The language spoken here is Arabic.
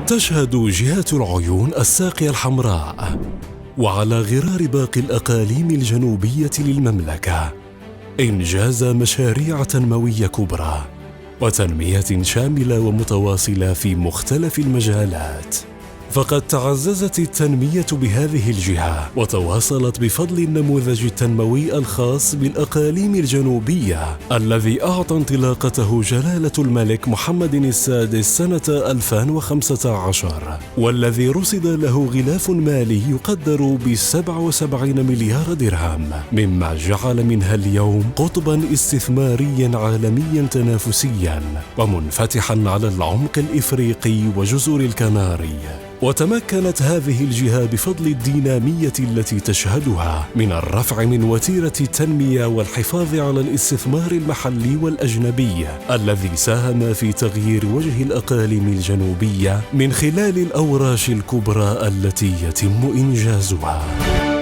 تشهد جهة العيون الساقية الحمراء وعلى غرار باقي الأقاليم الجنوبية للمملكة إنجاز مشاريع تنموية كبرى وتنمية شاملة ومتواصلة في مختلف المجالات. فقد تعززت التنمية بهذه الجهة وتواصلت بفضل النموذج التنموي الخاص بالأقاليم الجنوبية الذي أعطى انطلاقته جلالة الملك محمد السادس سنة 2015، والذي رصد له غلاف مالي يقدر ب77 مليار درهم، مما جعل منها اليوم قطباً استثمارياً عالمياً تنافسياً ومنفتحاً على العمق الإفريقي وجزر الكناري. وتمكنت هذه الجهة بفضل الدينامية التي تشهدها من الرفع من وتيرة التنمية والحفاظ على الاستثمار المحلي والأجنبي الذي ساهم في تغيير وجه الأقاليم الجنوبية من خلال الأوراش الكبرى التي يتم إنجازها.